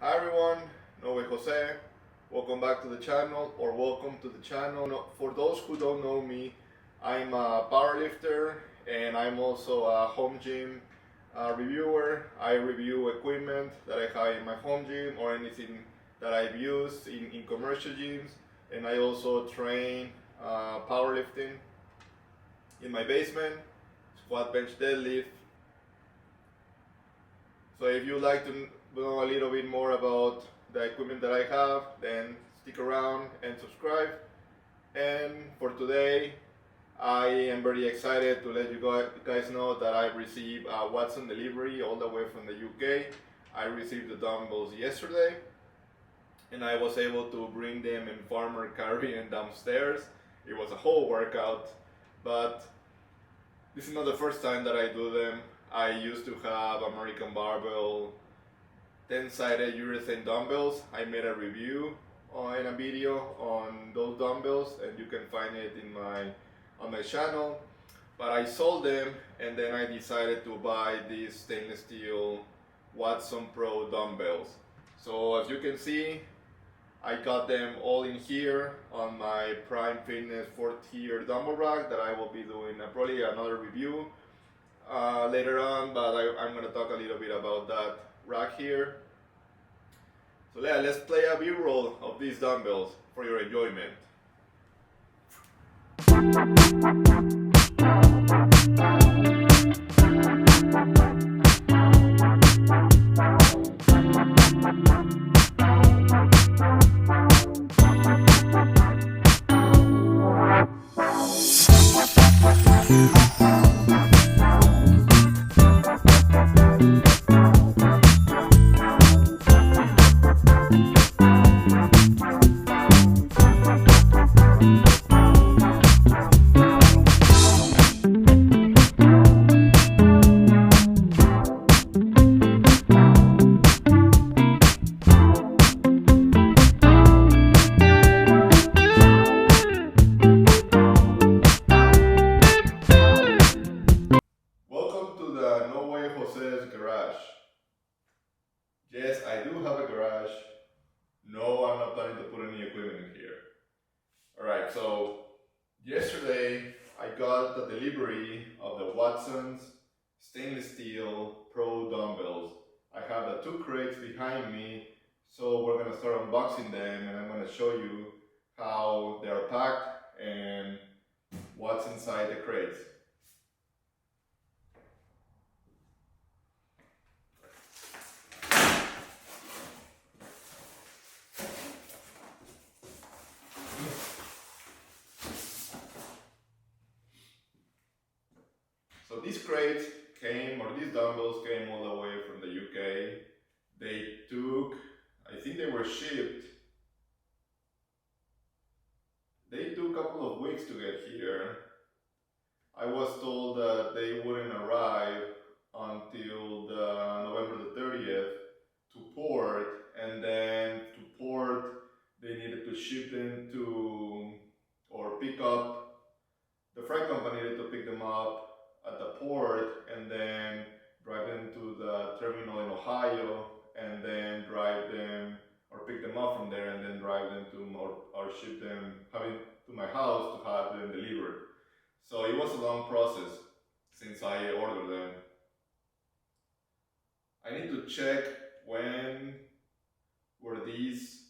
Hi everyone, Noe Jose. Welcome back to the channel, or welcome to the channel. For those who don't know me, I'm a powerlifter and I'm also a home gym reviewer. I review equipment that I have in my home gym or anything that I've used in commercial gyms, and I also train powerlifting in my basement, squat, bench, deadlift. So if you'd like to know a little bit more about the equipment that I have, then stick around and subscribe. And for today, I am very excited to let you guys know that I received a Watson delivery all the way from the UK. I received the dumbbells yesterday, and I was able to bring them in farmer carrying downstairs. It was a whole workout, but this is not the first time that I do them. I used to have American Barbell 10-sided urethane dumbbells. I made a review in a video on those dumbbells, and you can find it on my channel. But I sold them, and then I decided to buy these stainless steel Watson Pro dumbbells. So as you can see, I got them all in here on my Prime Fitness 4th-tier dumbbell rack that I will be doing probably another review later on, but I'm going to talk a little bit about that rack here. So yeah, let's play a B-roll of these dumbbells for your enjoyment. Welcome to the No Way Jose's garage. Yes, I do have a garage. No, I'm not planning to put any equipment in here. Alright, so yesterday I got the delivery of the Watson's stainless steel Pro dumbbells. I have the 2 crates behind me, so we're going to start unboxing them, and I'm going to show you how they are packed and what's inside the crates. So these crates these dumbbells came all the way from the UK. I think they were shipped. They took a couple of weeks to get here. I was told that they wouldn't arrive until November the 30th to port, and then to port they needed to ship them or pick up. The freight company needed to pick them up at the port and then drive them to the terminal in Ohio, and then drive them or pick them up from there and then drive them to or ship them to my house to have them delivered. So it was a long process since I ordered them. I need to check when were these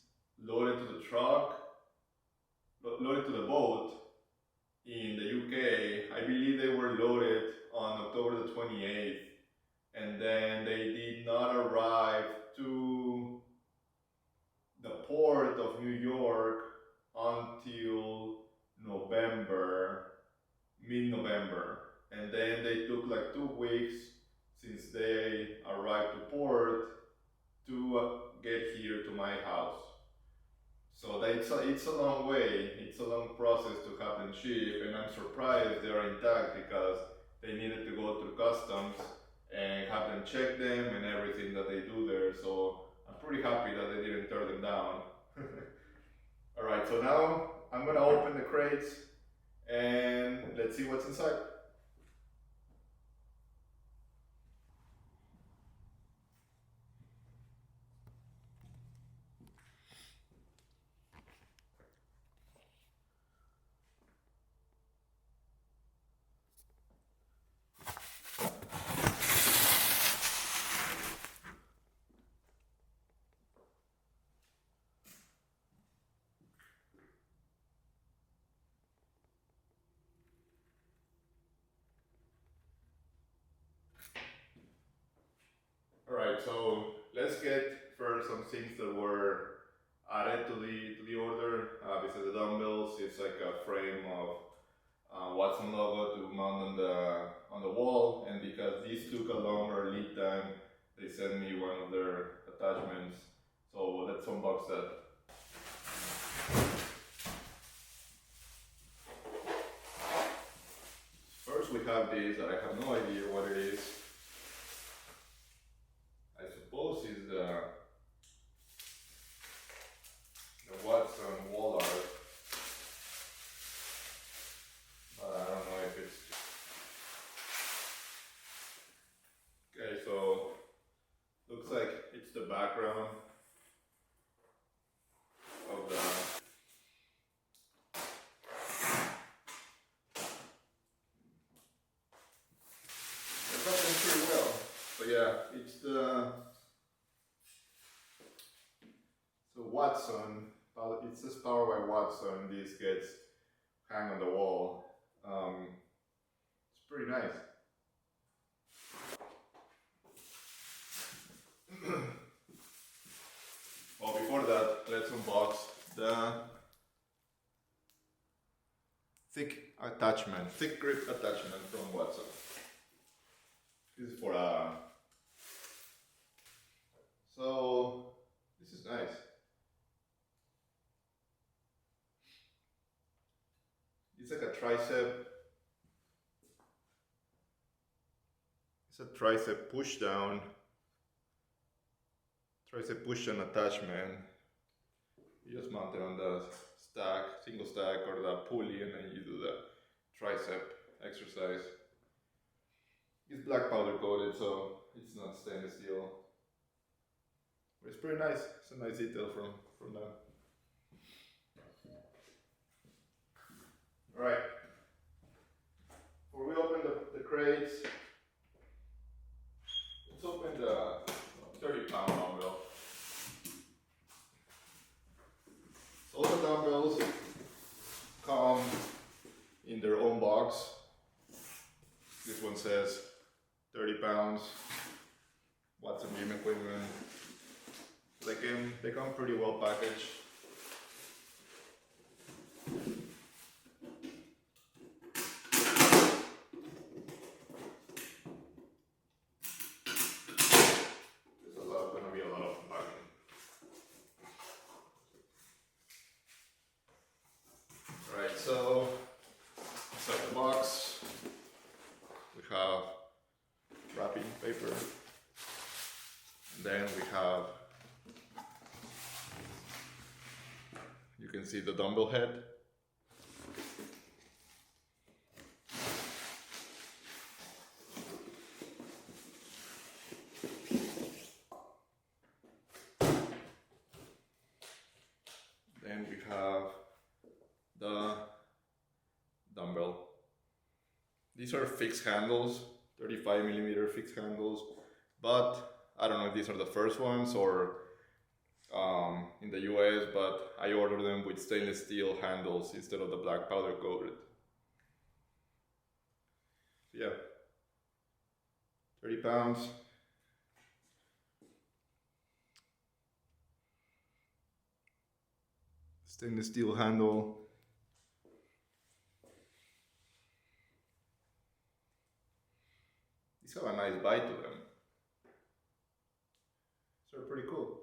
loaded to the truck, loaded to the boat in the UK. I believe they were loaded on October the 28th, and then they did not arrive to the port of New York until mid-November, and then they took like 2 weeks since they arrived to port to get here to my house. So it's a long way, it's a long process to have them shipped, and I'm surprised they are intact because they needed to go through customs and have them check them and everything that they do there. So I'm pretty happy that they didn't tear them down. Alright, so now I'm gonna open the crates and let's see what's inside. so let's get first some things that were added to the order. Besides the dumbbells, it's like a frame of Watson logo to mount on the wall, and because these took a longer lead time, they sent me one of their attachments. So let's unbox that. First we have this that I have no idea what it is. I suppose it's the Watson wall art, but I don't know if it's... Okay, so looks like it's the background of the... It's happening pretty well. So yeah, it's the... So Watson, it says powered by Watson. This gets hung on the wall. It's pretty nice. Well, before that, let's unbox the thick grip attachment from Watson. This is for so this is nice. It's like a tricep. It's a tricep push down. Tricep push down attachment. You just mount it on the stack, single stack, or the pulley, and then you do the tricep exercise. It's black powder coated, so it's not stainless steel. But it's pretty nice. It's a nice detail from that. Alright, before we open the crates, let's open the 30-pound dumbbell. So all the dumbbells come in their own box. This one says 30 pounds, Watson gym equipment. They come pretty well packaged. So, inside the box, we have wrapping paper, and then we have, you can see the dumbbell head. Then we have the dumbbell. These are fixed handles, 35mm fixed handles, but I don't know if these are the first ones or in the US, but I ordered them with stainless steel handles instead of the black powder coated. Yeah, 30 pounds. Stainless steel handle. These have a nice bite to them. So they're pretty cool.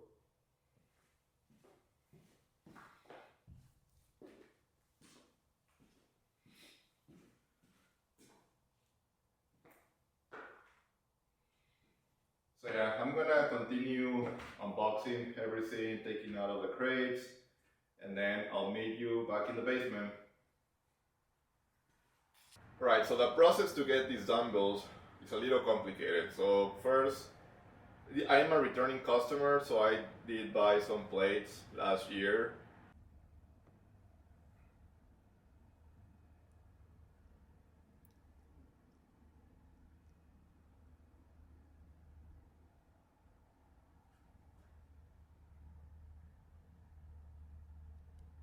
So yeah, I'm gonna continue unboxing everything, taking out of the crates, and then I'll meet you back in the basement. Right, so the process to get these dumbbells is a little complicated. So first, I'm a returning customer, so I did buy some plates last year.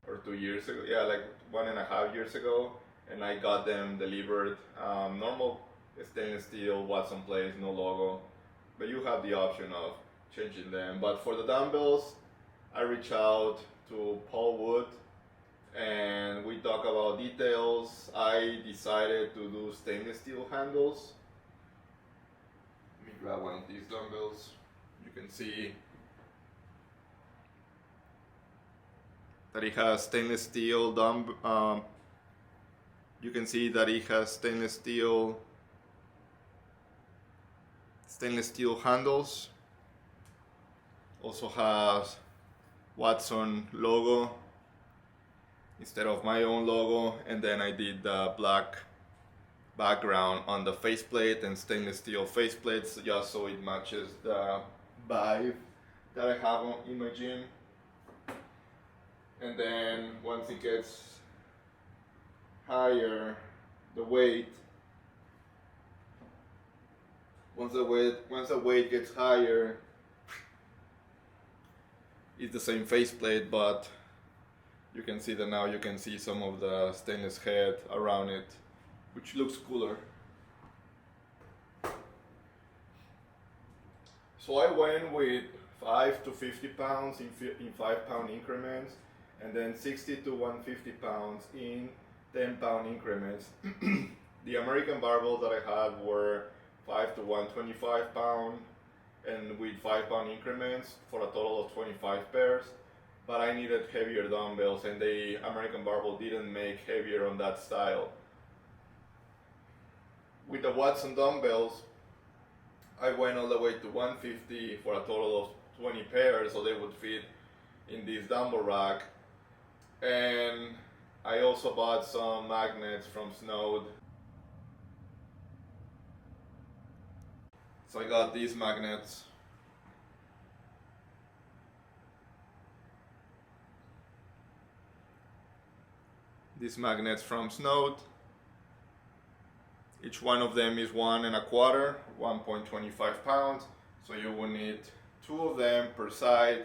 Or 2 years ago, yeah, like 1.5 years ago, and I got them delivered, normal stainless steel Watson plates, no logo. but you have the option of changing them. But for the dumbbells, I reach out to Paul Wood and we talk about details. I decided to do stainless steel handles. Let me grab one of these dumbbells. You can see that it has stainless steel you can see that it has stainless steel handles. Also has Watson logo instead of my own logo, and then I did the black background on the faceplate and stainless steel faceplates just so it matches the vibe that I have in my gym. And then once it gets higher, the weight, once the weight gets higher, it's the same faceplate, but you can see that now you can see some of the stainless head around it, which looks cooler. So I went with 5 to 50 pounds in 5-pound increments, and then 60 to 150 pounds in 10-pound increments. The American barbells that I had were 5 to 125 pound, and with 5-pound increments for a total of 25 pairs. But I needed heavier dumbbells, and the American barbell didn't make heavier on that style. With the Watson dumbbells, I went all the way to 150 for a total of 20 pairs, so they would fit in this dumbbell rack. And I also bought some magnets from Snode. So I got these magnets. These magnets from Snode. Each one of them is 1 1/4, 1.25 pounds. So you will need 2 of them per side.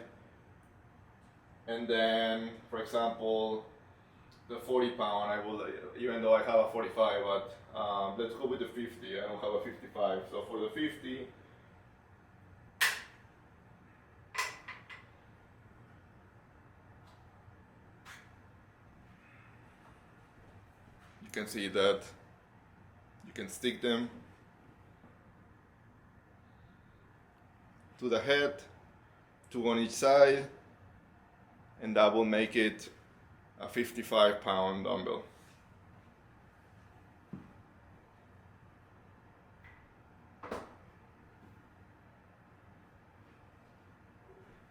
And then, for example, the 40-pound, I will, even though I have a 45, but let's go with the 50. I don't have a 55. So for the 50, you can see that you can stick them to the head, 2 on each side, and that will make it a 55-pound dumbbell.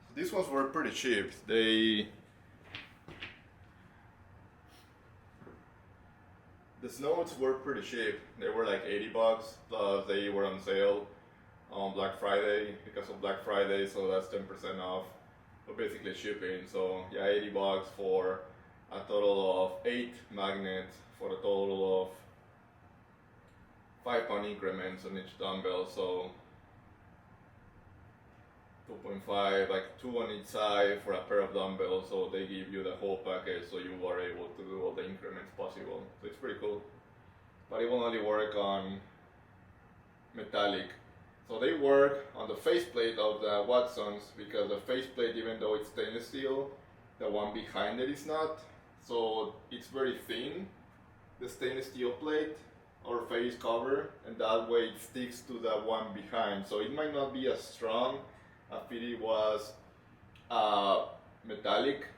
So these ones were pretty cheap. The Snodes were pretty cheap. They were like $80, plus they were on sale on Black Friday because of Black Friday, so that's 10% off. But basically shipping, so yeah, $80 for a total of 8 magnets for a total of 5-pound increments on each dumbbell. So 2.5, like 2 on each side for a pair of dumbbells. So they give you the whole package, so you are able to do all the increments possible. So it's pretty cool. But it will only work on metallic. So they work on the faceplate of the Watsons, because the faceplate, even though it's stainless steel, the one behind it is not. So it's very thin, the stainless steel plate or face cover, and that way it sticks to the one behind. So it might not be as strong as if it was a metallic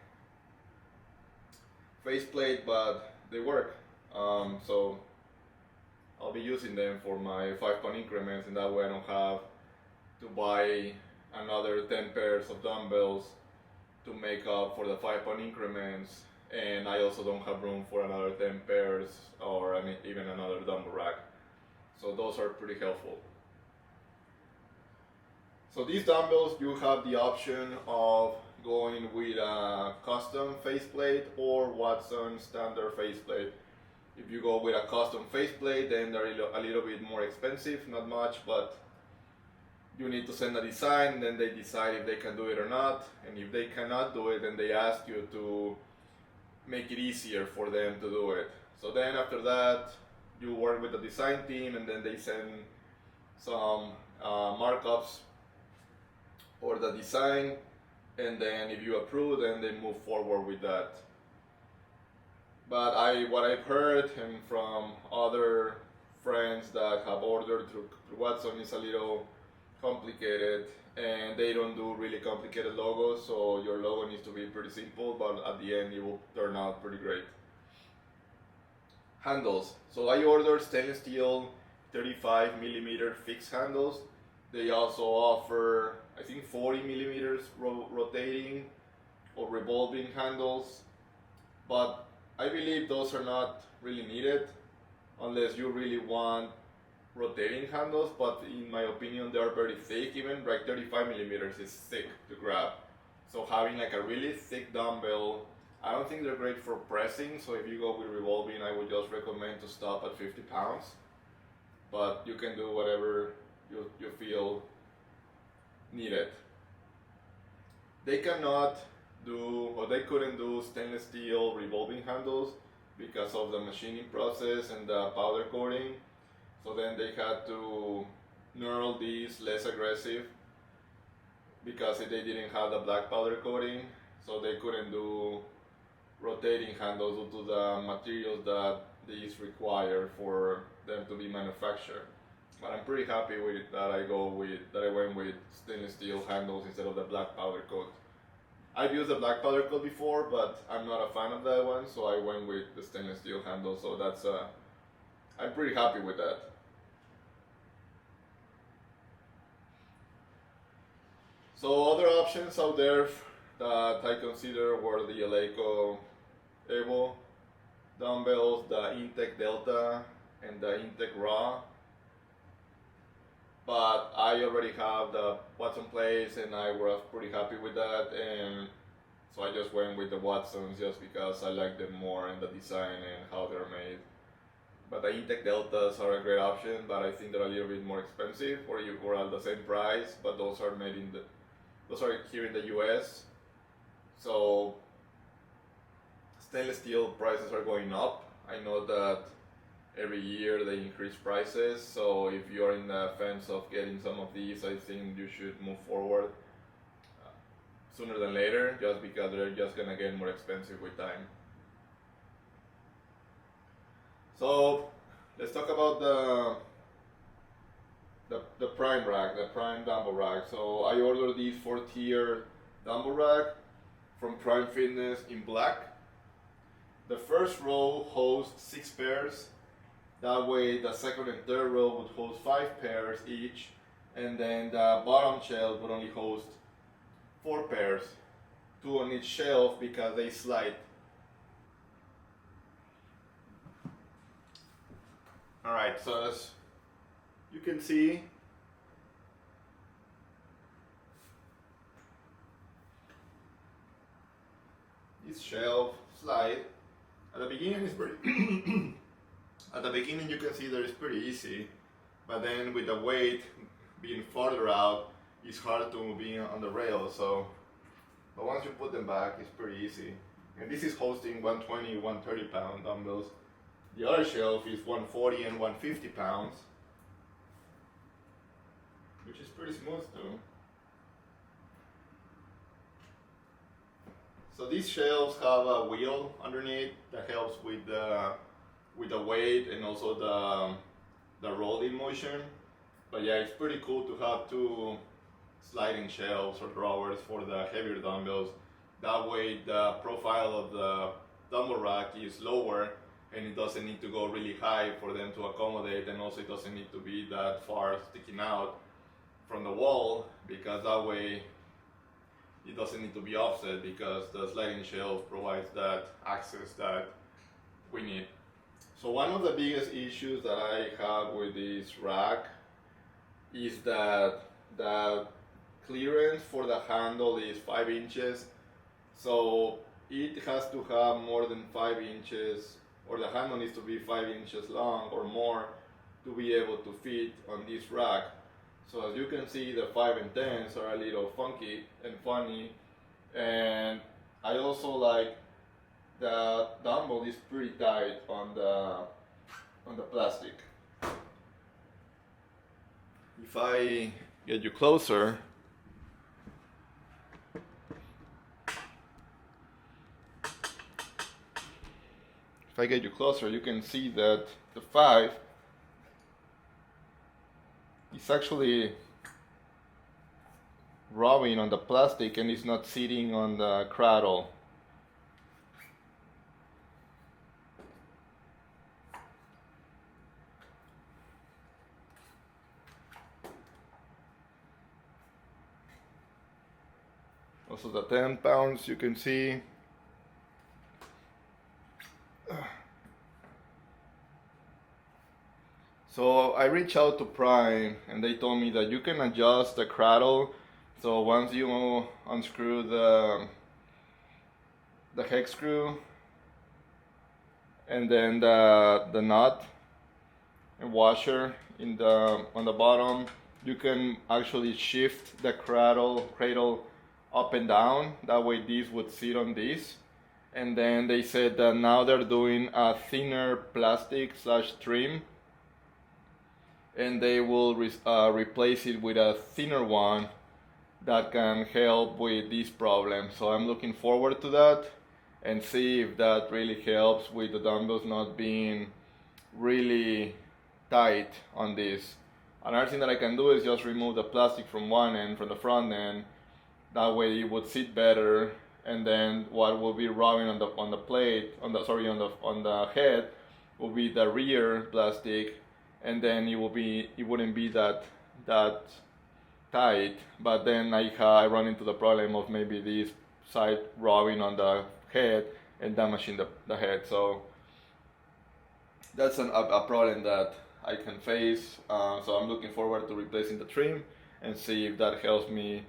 faceplate, but they work. So I'll be using them for my 5-pound increments, and that way I don't have to buy another 10 pairs of dumbbells to make up for the 5-pound increments, and I also don't have room for another 10 pairs or even another dumbbell rack. So those are pretty helpful. So these dumbbells, you have the option of going with a custom faceplate or Watson standard faceplate. If you go with a custom faceplate, then they're a little bit more expensive, not much, but you need to send a design, then they decide if they can do it or not. And if they cannot do it, then they ask you to make it easier for them to do it. So then after that, you work with the design team, and then they send some markups or the design, and then if you approve, then they move forward with that. But what I've heard and from other friends that have ordered through Watson is a little complicated, and they don't do really complicated logos, so your logo needs to be pretty simple, but at the end it will turn out pretty great. Handles. So I ordered stainless steel 35 millimeter fixed handles. They also offer, I think, 40 millimeters rotating or revolving handles, but I believe those are not really needed unless you really want rotating handles, but in my opinion they are very thick. Even like 35 millimeters is thick to grab, so having like a really thick dumbbell, I don't think they're great for pressing. So if you go with revolving, I would just recommend to stop at 50 pounds, but you can do whatever you feel needed. They cannot do, or they couldn't do stainless steel revolving handles because of the machining process and the powder coating. So then they had to knurl these less aggressive because they didn't have the black powder coating. So they couldn't do rotating handles due to the materials that these require for them to be manufactured. But I'm pretty happy with that. I went with stainless steel handles instead of the black powder coat. I've used the black powder coat before, but I'm not a fan of that one, so I went with the stainless steel handle. So that's I'm pretty happy with that. So other options out there that I consider were the Eleiko Evo dumbbells, the Intec Delta, and the Intec Raw. But I already have the Watson plates, and I was pretty happy with that, and so I just went with the Watsons just because I like them more in the design and how they're made. But the Intec Deltas are a great option, but I think they're a little bit more expensive, or at the same price. But those are here in the US. So stainless steel prices are going up. I know that every year they increase prices, so if you're in the fence of getting some of these, I think you should move forward sooner than later, just because they're just gonna get more expensive with time. So let's talk about the Prime rack, the Prime dumbbell rack. So I ordered these 4-tier dumbbell rack from Prime Fitness in black. The first row hosts 6 pairs. That way the second and third row would host 5 pairs each, and then the bottom shelf would only host 4 pairs, 2 on each shelf because they slide. Alright, so as you can see, this shelf slide. At the beginning it's pretty at the beginning you can see that it's pretty easy, but then with the weight being farther out, it's hard to be on the rail. So, but once you put them back, it's pretty easy. And this is hosting 120, 130 pound dumbbells. The other shelf is 140 and 150 pounds, which is pretty smooth too. So these shelves have a wheel underneath that helps with the weight and also the rolling motion. But yeah, it's pretty cool to have 2 sliding shelves or drawers for the heavier dumbbells. That way the profile of the dumbbell rack is lower, and it doesn't need to go really high for them to accommodate, and also it doesn't need to be that far sticking out from the wall, because that way it doesn't need to be offset, because the sliding shelf provides that access that we need. So one of the biggest issues that I have with this rack is that the clearance for the handle is 5 inches. So it has to have more than 5 inches, or the handle needs to be 5 inches long or more to be able to fit on this rack. So as you can see, the 5 and 10s are a little funky and funny, and I also like the dumbbell is pretty tight on the plastic. If I get you closer, you can see that the 5 is actually rubbing on the plastic and it's not sitting on the cradle. Also the 10 pounds, you can see. So I reached out to Prime and they told me that you can adjust the cradle. So once you unscrew the hex screw and then the nut and washer on the bottom, you can actually shift the cradle up and down. That way this would sit on this. And then they said that now they're doing a thinner plastic / trim, and they will replace it with a thinner one that can help with this problem. So I'm looking forward to that and see if that really helps with the dumbbells not being really tight on this. Another thing that I can do is just remove the plastic from one end, from the front end. That way it would sit better, and then what will be rubbing on the plate, on the head, will be the rear plastic, and then it wouldn't be that tight. But then I run into the problem of maybe this side rubbing on the head and damaging the head. So that's a problem that I can face. So I'm looking forward to replacing the trim and see if that helps me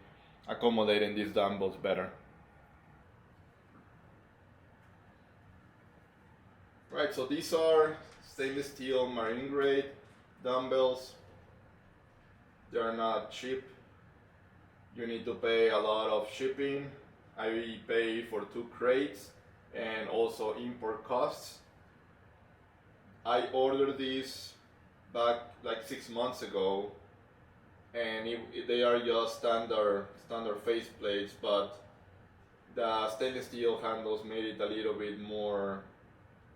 accommodating these dumbbells better. Right, so these are stainless steel marine grade dumbbells. They are not cheap. You need to pay a lot of shipping. I pay for 2 crates and also import costs. I ordered these back like 6 months ago, and they are just standard face plates, but the stainless steel handles made it a little bit more,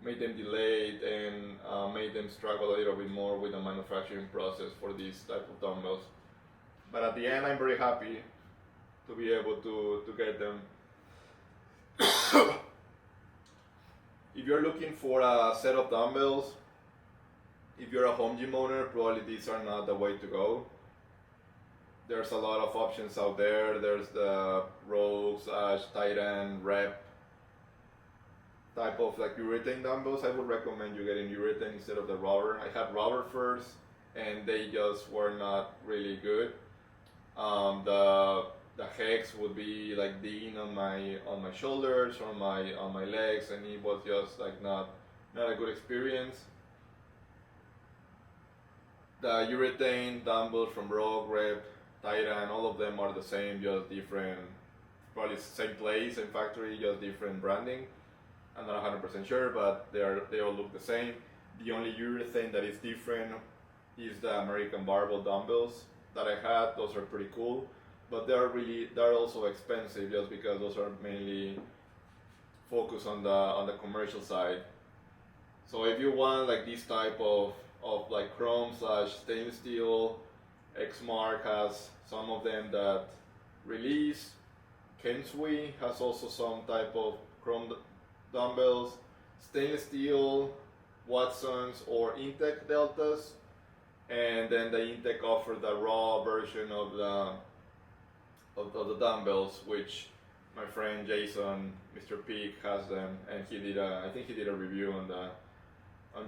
made them delayed and made them struggle a little bit more with the manufacturing process for these type of dumbbells. But at the end, I'm very happy to be able to get them. If you're looking for a set of dumbbells, if you're a home gym owner, probably these are not the way to go. There's a lot of options out there. There's the Rogue / Titan Rep type of like urethane dumbbells. I would recommend you getting urethane instead of the rubber. I had rubber first, and they just were not really good. The hex would be like digging on my shoulders or on my legs, and it was just like not a good experience. The urethane dumbbells from Rogue, Rep, Titan, all of them are the same, just different, probably same place, same factory, just different branding. I'm not 100% sure, but they all look the same. The only urethane that is different is the American barbell dumbbells that I had. Those are pretty cool, but they're also expensive just because those are mainly focused on the commercial side. So if you want like this type of like chrome / stainless steel, Xmark has some of them that release. Kensui has also some type of chrome dumbbells. Stainless steel, Watsons, or Intech Deltas, and then the Intech offer the raw version of the dumbbells, which my friend Jason, Mr. Peak, has them, and I think he did a review on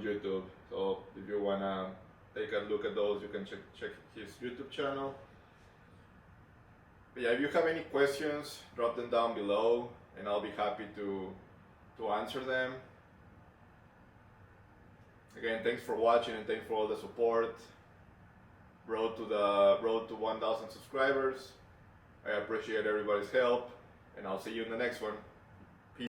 YouTube. So if you wanna take a look at those, you can check his YouTube channel. But yeah, if you have any questions, drop them down below, and I'll be happy to answer them. Again, thanks for watching and thanks for all the support. Road to 1,000 subscribers. I appreciate everybody's help, and I'll see you in the next one.